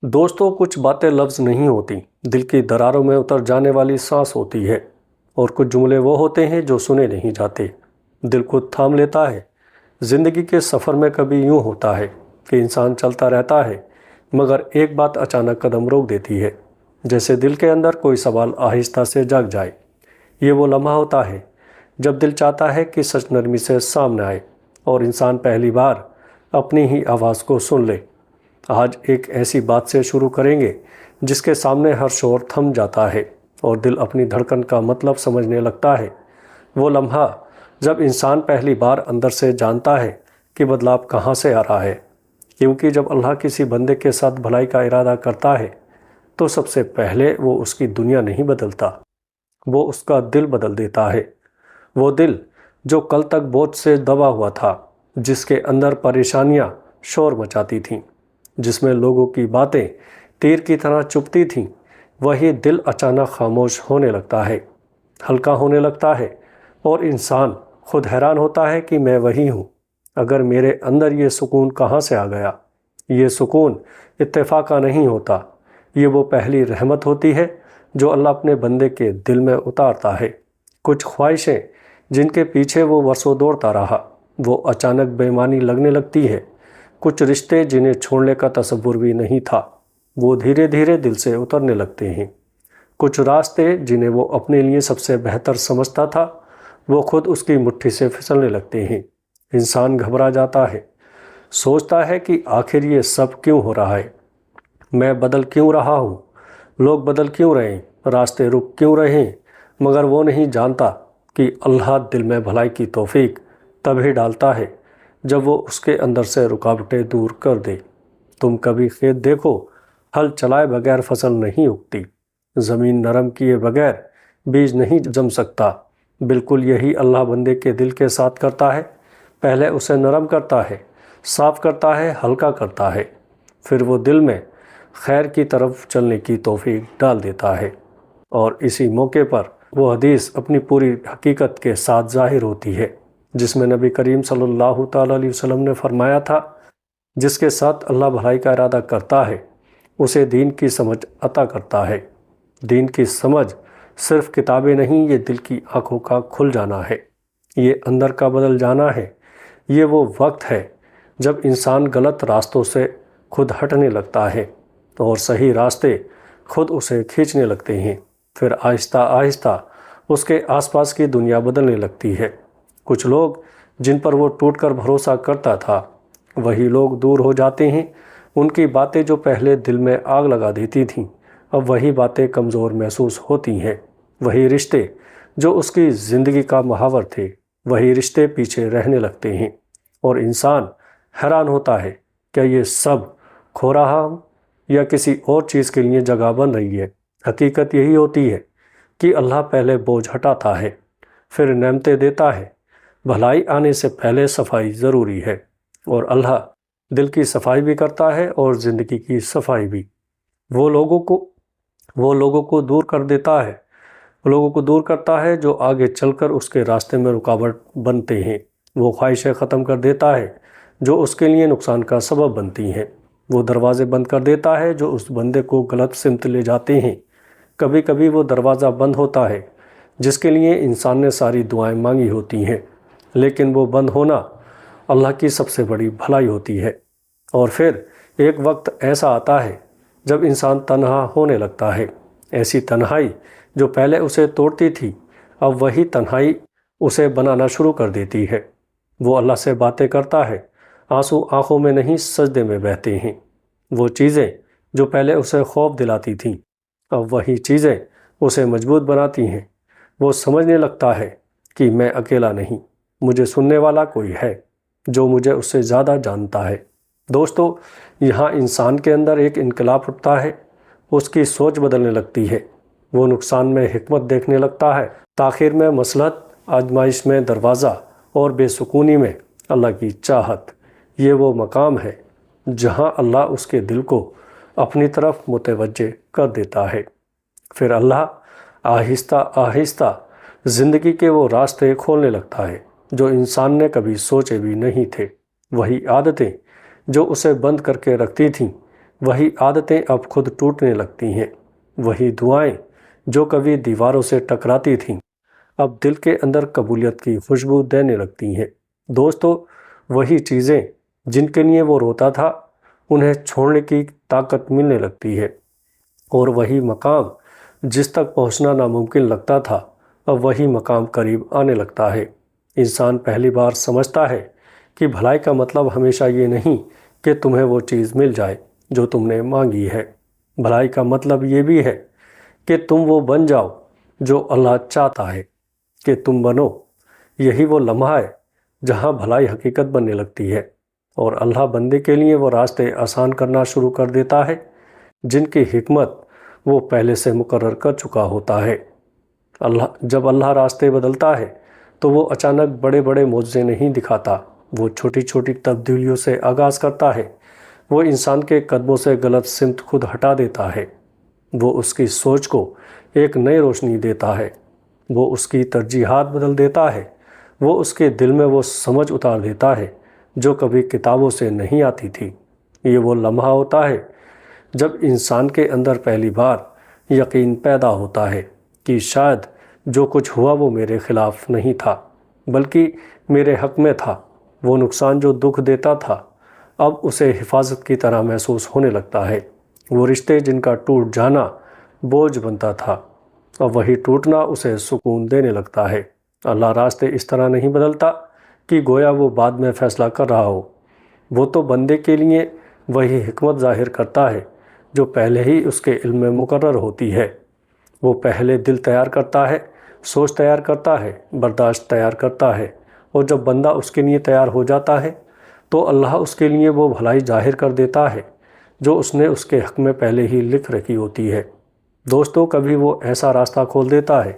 دوستوں، کچھ باتیں لفظ نہیں ہوتی، دل کی دراڑوں میں اتر جانے والی سانس ہوتی ہے، اور کچھ جملے وہ ہوتے ہیں جو سنے نہیں جاتے، دل کو تھام لیتا ہے۔ زندگی کے سفر میں کبھی یوں ہوتا ہے کہ انسان چلتا رہتا ہے، مگر ایک بات اچانک قدم روک دیتی ہے، جیسے دل کے اندر کوئی سوال آہستہ سے جاگ جائے۔ یہ وہ لمحہ ہوتا ہے جب دل چاہتا ہے کہ سچ نرمی سے سامنے آئے، اور انسان پہلی بار اپنی ہی آواز کو سن لے۔ آج ایک ایسی بات سے شروع کریں گے جس کے سامنے ہر شور تھم جاتا ہے اور دل اپنی دھڑکن کا مطلب سمجھنے لگتا ہے۔ وہ لمحہ جب انسان پہلی بار اندر سے جانتا ہے کہ بدلاؤ کہاں سے آ رہا ہے، کیونکہ جب اللہ کسی بندے کے ساتھ بھلائی کا ارادہ کرتا ہے تو سب سے پہلے وہ اس کی دنیا نہیں بدلتا، وہ اس کا دل بدل دیتا ہے۔ وہ دل جو کل تک بوجھ سے دبا ہوا تھا، جس کے اندر پریشانیاں شور مچاتی تھیں، جس میں لوگوں کی باتیں تیر کی طرح چبھتی تھیں، وہی دل اچانک خاموش ہونے لگتا ہے، ہلکا ہونے لگتا ہے، اور انسان خود حیران ہوتا ہے کہ میں وہی ہوں، اگر میرے اندر یہ سکون کہاں سے آ گیا۔ یہ سکون اتفاقہ نہیں ہوتا، یہ وہ پہلی رحمت ہوتی ہے جو اللہ اپنے بندے کے دل میں اتارتا ہے۔ کچھ خواہشیں جن کے پیچھے وہ برسوں دوڑتا رہا، وہ اچانک بے معنی لگنے لگتی ہے۔ کچھ رشتے جنہیں چھوڑنے کا تصور بھی نہیں تھا، وہ دھیرے دھیرے دل سے اترنے لگتے ہیں۔ کچھ راستے جنہیں وہ اپنے لیے سب سے بہتر سمجھتا تھا، وہ خود اس کی مٹھی سے پھسلنے لگتے ہیں۔ انسان گھبرا جاتا ہے، سوچتا ہے کہ آخر یہ سب کیوں ہو رہا ہے، میں بدل کیوں رہا ہوں، لوگ بدل کیوں رہے ہیں، راستے رک کیوں رہے ہیں، مگر وہ نہیں جانتا کہ اللہ دل میں بھلائی کی توفیق تبھی ڈالتا ہے جب وہ اس کے اندر سے رکاوٹیں دور کر دے۔ تم کبھی کھیت دیکھو، ہل چلائے بغیر فصل نہیں اگتی، زمین نرم کیے بغیر بیج نہیں جم سکتا۔ بالکل یہی اللہ بندے کے دل کے ساتھ کرتا ہے۔ پہلے اسے نرم کرتا ہے، صاف کرتا ہے، ہلکا کرتا ہے، پھر وہ دل میں خیر کی طرف چلنے کی توفیق ڈال دیتا ہے، اور اسی موقع پر وہ حدیث اپنی پوری حقیقت کے ساتھ ظاہر ہوتی ہے جس میں نبی کریم صلی اللہ تعالیٰ علیہ وسلم نے فرمایا تھا، جس کے ساتھ اللہ بھلائی کا ارادہ کرتا ہے اسے دین کی سمجھ عطا کرتا ہے۔ دین کی سمجھ صرف کتابیں نہیں، یہ دل کی آنکھوں کا کھل جانا ہے، یہ اندر کا بدل جانا ہے۔ یہ وہ وقت ہے جب انسان غلط راستوں سے خود ہٹنے لگتا ہے اور صحیح راستے خود اسے کھینچنے لگتے ہیں۔ پھر آہستہ آہستہ اس کے آس پاس کی دنیا بدلنے لگتی ہے۔ کچھ لوگ جن پر وہ ٹوٹ کر بھروسہ کرتا تھا، وہی لوگ دور ہو جاتے ہیں۔ ان کی باتیں جو پہلے دل میں آگ لگا دیتی تھیں، اب وہی باتیں کمزور محسوس ہوتی ہیں۔ وہی رشتے جو اس کی زندگی کا محور تھے، وہی رشتے پیچھے رہنے لگتے ہیں، اور انسان حیران ہوتا ہے کہ یہ سب کھو رہا ہوں یا کسی اور چیز کے لیے جگہ بن رہی ہے۔ حقیقت یہی ہوتی ہے کہ اللہ پہلے بوجھ ہٹاتا ہے، پھر نعمتیں دیتا ہے۔ بھلائی آنے سے پہلے صفائی ضروری ہے، اور اللہ دل کی صفائی بھی کرتا ہے اور زندگی کی صفائی بھی۔ وہ لوگوں کو دور کر دیتا ہے، وہ لوگوں کو دور کرتا ہے جو آگے چل کر اس کے راستے میں رکاوٹ بنتے ہیں۔ وہ خواہشیں ختم کر دیتا ہے جو اس کے لیے نقصان کا سبب بنتی ہیں۔ وہ دروازے بند کر دیتا ہے جو اس بندے کو غلط سمت لے جاتے ہیں۔ کبھی کبھی وہ دروازہ بند ہوتا ہے جس کے لیے انسان نے ساری دعائیں مانگی ہوتی ہیں، لیکن وہ بند ہونا اللہ کی سب سے بڑی بھلائی ہوتی ہے۔ اور پھر ایک وقت ایسا آتا ہے جب انسان تنہا ہونے لگتا ہے۔ ایسی تنہائی جو پہلے اسے توڑتی تھی، اب وہی تنہائی اسے بنانا شروع کر دیتی ہے۔ وہ اللہ سے باتیں کرتا ہے، آنسو آنکھوں میں نہیں سجدے میں بہتے ہیں۔ وہ چیزیں جو پہلے اسے خوف دلاتی تھیں، اب وہی چیزیں اسے مضبوط بناتی ہیں۔ وہ سمجھنے لگتا ہے کہ میں اکیلا نہیں، مجھے سننے والا کوئی ہے جو مجھے اس سے زیادہ جانتا ہے۔ دوستو، یہاں انسان کے اندر ایک انقلاب اٹھتا ہے، اس کی سوچ بدلنے لگتی ہے۔ وہ نقصان میں حکمت دیکھنے لگتا ہے، تاخیر میں مصلحت، آزمائش میں دروازہ، اور بے سکونی میں اللہ کی چاہت۔ یہ وہ مقام ہے جہاں اللہ اس کے دل کو اپنی طرف متوجہ کر دیتا ہے۔ پھر اللہ آہستہ آہستہ زندگی کے وہ راستے کھولنے لگتا ہے جو انسان نے کبھی سوچے بھی نہیں تھے۔ وہی عادتیں جو اسے بند کر کے رکھتی تھیں، وہی عادتیں اب خود ٹوٹنے لگتی ہیں، وہی دعائیں جو کبھی دیواروں سے ٹکراتی تھیں اب دل کے اندر قبولیت کی خوشبو دینے لگتی ہیں۔ دوستو، وہی چیزیں جن کے لیے وہ روتا تھا انہیں چھوڑنے کی طاقت ملنے لگتی ہے، اور وہی مقام جس تک پہنچنا ناممکن لگتا تھا اب وہی مقام قریب آنے لگتا ہے۔ انسان پہلی بار سمجھتا ہے کہ بھلائی کا مطلب ہمیشہ یہ نہیں کہ تمہیں وہ چیز مل جائے جو تم نے مانگی ہے۔ بھلائی کا مطلب یہ بھی ہے کہ تم وہ بن جاؤ جو اللہ چاہتا ہے کہ تم بنو۔ یہی وہ لمحہ ہے جہاں بھلائی حقیقت بننے لگتی ہے، اور اللہ بندے کے لیے وہ راستے آسان کرنا شروع کر دیتا ہے جن کی حکمت وہ پہلے سے مقرر کر چکا ہوتا ہے۔ جب اللہ راستے بدلتا ہے تو وہ اچانک بڑے بڑے معجزے نہیں دکھاتا، وہ چھوٹی چھوٹی تبدیلیوں سے آغاز کرتا ہے۔ وہ انسان کے قدموں سے غلط سمت خود ہٹا دیتا ہے، وہ اس کی سوچ کو ایک نئی روشنی دیتا ہے، وہ اس کی ترجیحات بدل دیتا ہے، وہ اس کے دل میں وہ سمجھ اتار دیتا ہے جو کبھی کتابوں سے نہیں آتی تھی۔ یہ وہ لمحہ ہوتا ہے جب انسان کے اندر پہلی بار یقین پیدا ہوتا ہے کہ شاید جو کچھ ہوا وہ میرے خلاف نہیں تھا بلکہ میرے حق میں تھا۔ وہ نقصان جو دکھ دیتا تھا اب اسے حفاظت کی طرح محسوس ہونے لگتا ہے۔ وہ رشتے جن کا ٹوٹ جانا بوجھ بنتا تھا اب وہی ٹوٹنا اسے سکون دینے لگتا ہے۔ اللہ راستے اس طرح نہیں بدلتا کہ گویا وہ بعد میں فیصلہ کر رہا ہو، وہ تو بندے کے لیے وہی حکمت ظاہر کرتا ہے جو پہلے ہی اس کے علم میں مقرر ہوتی ہے۔ وہ پہلے دل تیار کرتا ہے، سوچ تیار کرتا ہے، برداشت تیار کرتا ہے، اور جب بندہ اس کے لیے تیار ہو جاتا ہے تو اللہ اس کے لیے وہ بھلائی ظاہر کر دیتا ہے جو اس نے اس کے حق میں پہلے ہی لکھ رکھی ہوتی ہے۔ دوستو، کبھی وہ ایسا راستہ کھول دیتا ہے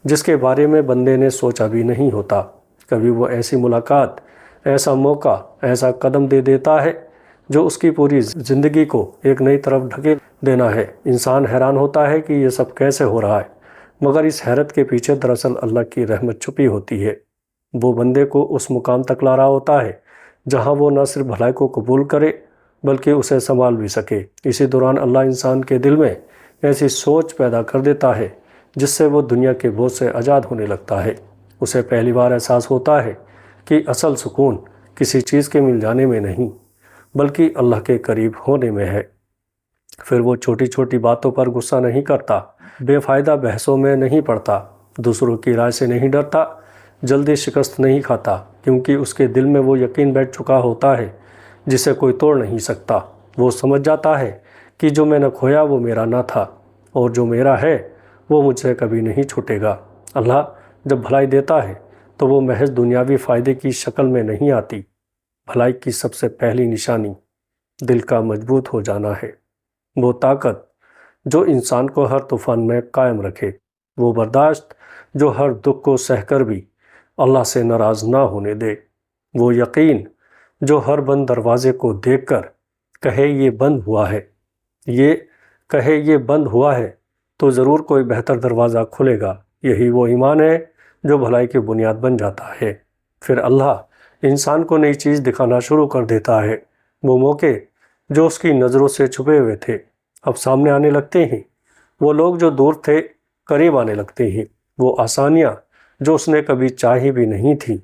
جس کے بارے میں بندے نے سوچا بھی نہیں ہوتا، کبھی وہ ایسی ملاقات، ایسا موقع، ایسا قدم دے دیتا ہے جو اس کی پوری زندگی کو ایک نئی طرف ڈھکیل دینا ہے۔ انسان حیران ہوتا ہے کہ یہ سب کیسے ہو رہا ہے، مگر اس حیرت کے پیچھے دراصل اللہ کی رحمت چھپی ہوتی ہے۔ وہ بندے کو اس مقام تک لا رہا ہوتا ہے جہاں وہ نہ صرف بھلائی کو قبول کرے بلکہ اسے سنبھال بھی سکے۔ اسی دوران اللہ انسان کے دل میں ایسی سوچ پیدا کر دیتا ہے جس سے وہ دنیا کے بوجھ سے آزاد ہونے لگتا ہے۔ اسے پہلی بار احساس ہوتا ہے کہ اصل سکون کسی چیز کے مل جانے میں نہیں بلکہ اللہ کے قریب ہونے میں ہے۔ پھر وہ چھوٹی چھوٹی باتوں پر غصہ نہیں کرتا، بے فائدہ بحثوں میں نہیں پڑتا، دوسروں کی رائے سے نہیں ڈرتا، جلدی شکست نہیں کھاتا، کیونکہ اس کے دل میں وہ یقین بیٹھ چکا ہوتا ہے جسے کوئی توڑ نہیں سکتا۔ وہ سمجھ جاتا ہے کہ جو میں نے کھویا وہ میرا نہ تھا، اور جو میرا ہے وہ مجھ سے کبھی نہیں چھوٹے گا۔ اللہ جب بھلائی دیتا ہے تو وہ محض دنیاوی فائدے کی شکل میں نہیں آتی۔ بھلائی کی سب سے پہلی نشانی دل کا مضبوط ہو جانا ہے، وہ طاقت جو انسان کو ہر طوفان میں قائم رکھے، وہ برداشت جو ہر دکھ کو سہ کر بھی اللہ سے ناراض نہ ہونے دے، وہ یقین جو ہر بند دروازے کو دیکھ کر کہے یہ بند ہوا ہے، یہ بند ہوا ہے تو ضرور کوئی بہتر دروازہ کھلے گا۔ یہی وہ ایمان ہے جو بھلائی کی بنیاد بن جاتا ہے۔ پھر اللہ انسان کو نئی چیز دکھانا شروع کر دیتا ہے۔ وہ موقع جو اس کی نظروں سے چھپے ہوئے تھے اب سامنے آنے لگتے ہیں، وہ لوگ جو دور تھے قریب آنے لگتے ہیں، وہ آسانیاں جو اس نے کبھی چاہی بھی نہیں تھی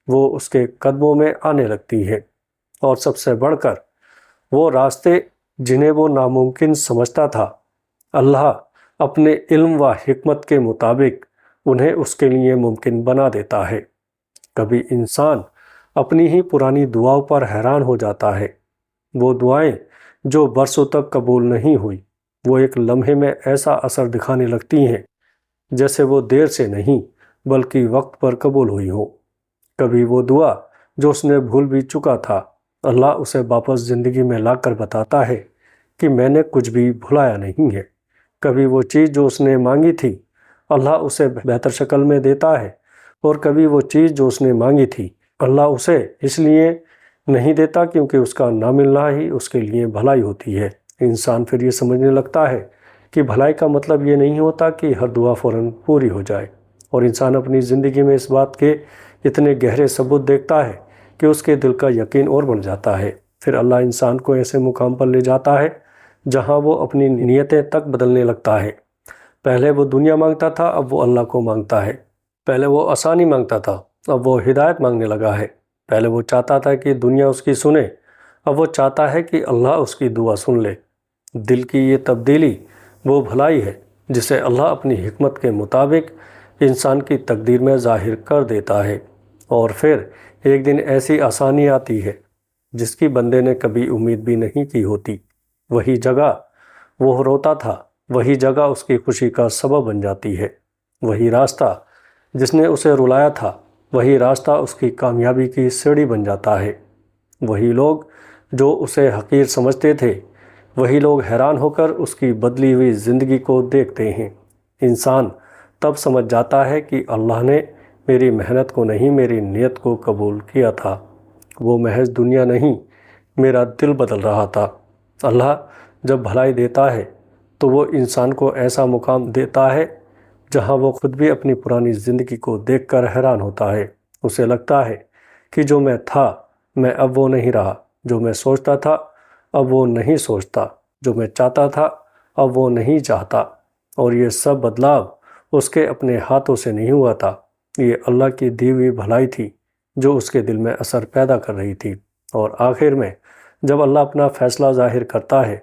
وہ اس کے قدموں میں آنے لگتی ہیں، اور سب سے بڑھ کر وہ راستے جنہیں وہ ناممکن سمجھتا تھا اللہ اپنے علم و حکمت کے مطابق انہیں اس کے لیے ممکن بنا دیتا ہے۔ کبھی انسان اپنی ہی پرانی دعاؤں پر حیران ہو جاتا ہے۔ وہ دعائیں جو برسوں تک قبول نہیں ہوئی وہ ایک لمحے میں ایسا اثر دکھانے لگتی ہیں جیسے وہ دیر سے نہیں بلکہ وقت پر قبول ہوئی ہو۔ کبھی وہ دعا جو اس نے بھول بھی چکا تھا اللہ اسے واپس زندگی میں لا کر بتاتا ہے کہ میں نے کچھ بھی بھلایا نہیں ہے۔ کبھی وہ چیز جو اس نے مانگی تھی اللہ اسے بہتر شکل میں دیتا ہے، اور کبھی وہ چیز جو اس نے مانگی تھی اللہ اسے اس لیے نہیں دیتا کیونکہ اس کا نہ ملنا ہی اس کے لیے بھلائی ہوتی ہے۔ انسان پھر یہ سمجھنے لگتا ہے کہ بھلائی کا مطلب یہ نہیں ہوتا کہ ہر دعا فوراً پوری ہو جائے، اور انسان اپنی زندگی میں اس بات کے اتنے گہرے ثبوت دیکھتا ہے کہ اس کے دل کا یقین اور بڑھ جاتا ہے۔ پھر اللہ انسان کو ایسے مقام پر لے جاتا ہے جہاں وہ اپنی نیتیں تک بدلنے لگتا ہے۔ پہلے وہ دنیا مانگتا تھا، اب وہ اللہ کو مانگتا ہے۔ پہلے وہ آسانی مانگتا تھا، اب وہ ہدایت مانگنے لگا ہے۔ پہلے وہ چاہتا تھا کہ دنیا اس کی سنے، اب وہ چاہتا ہے کہ اللہ اس کی دعا سن لے۔ دل کی یہ تبدیلی وہ بھلائی ہے جسے اللہ اپنی حکمت کے مطابق انسان کی تقدیر میں ظاہر کر دیتا ہے، اور پھر ایک دن ایسی آسانی آتی ہے جس کی بندے نے کبھی امید بھی نہیں کی ہوتی۔ وہی جگہ وہ روتا تھا، وہی جگہ اس کی خوشی کا سبب بن جاتی ہے۔ وہی راستہ جس نے اسے رلایا تھا، وہی راستہ اس کی کامیابی کی سیڑھی بن جاتا ہے۔ وہی لوگ جو اسے حقیر سمجھتے تھے، وہی لوگ حیران ہو کر اس کی بدلی ہوئی زندگی کو دیکھتے ہیں۔ انسان تب سمجھ جاتا ہے کہ اللہ نے میری محنت کو نہیں، میری نیت کو قبول کیا تھا۔ وہ محض دنیا نہیں، میرا دل بدل رہا تھا۔ اللہ جب بھلائی دیتا ہے تو وہ انسان کو ایسا مقام دیتا ہے جہاں وہ خود بھی اپنی پرانی زندگی کو دیکھ کر حیران ہوتا ہے۔ اسے لگتا ہے کہ جو میں تھا، میں اب وہ نہیں رہا۔ جو میں سوچتا تھا، اب وہ نہیں سوچتا۔ جو میں چاہتا تھا، اب وہ نہیں چاہتا۔ اور یہ سب بدلاؤ اس کے اپنے ہاتھوں سے نہیں ہوا تھا، یہ اللہ کی دی ہوئی بھلائی تھی جو اس کے دل میں اثر پیدا کر رہی تھی۔ اور آخر میں جب اللہ اپنا فیصلہ ظاہر کرتا ہے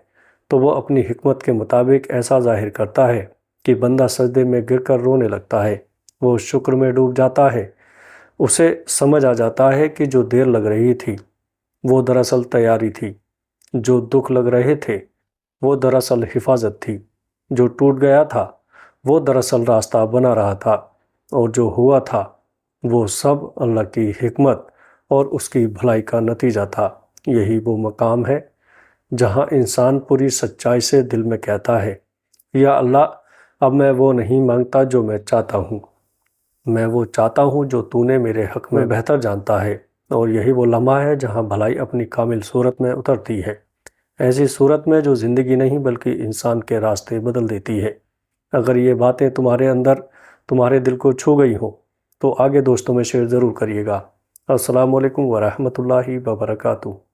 تو وہ اپنی حکمت کے مطابق ایسا ظاہر کرتا ہے کہ بندہ سجدے میں گر کر رونے لگتا ہے، وہ شکر میں ڈوب جاتا ہے۔ اسے سمجھ آ جاتا ہے کہ جو دیر لگ رہی تھی وہ دراصل تیاری تھی، جو دکھ لگ رہے تھے وہ دراصل حفاظت تھی، جو ٹوٹ گیا تھا وہ دراصل راستہ بنا رہا تھا، اور جو ہوا تھا وہ سب اللہ کی حکمت اور اس کی بھلائی کا نتیجہ تھا۔ یہی وہ مقام ہے جہاں انسان پوری سچائی سے دل میں کہتا ہے، یا اللہ، اب میں وہ نہیں مانگتا جو میں چاہتا ہوں، میں وہ چاہتا ہوں جو تو نے میرے حق میں بہتر جانتا ہے۔ اور یہی وہ لمحہ ہے جہاں بھلائی اپنی کامل صورت میں اترتی ہے، ایسی صورت میں جو زندگی نہیں بلکہ انسان کے راستے بدل دیتی ہے۔ اگر یہ باتیں تمہارے اندر، تمہارے دل کو چھو گئی ہوں تو آگے دوستوں میں شیئر ضرور کریے گا۔ السلام علیکم ورحمۃ اللہ وبرکاتہ۔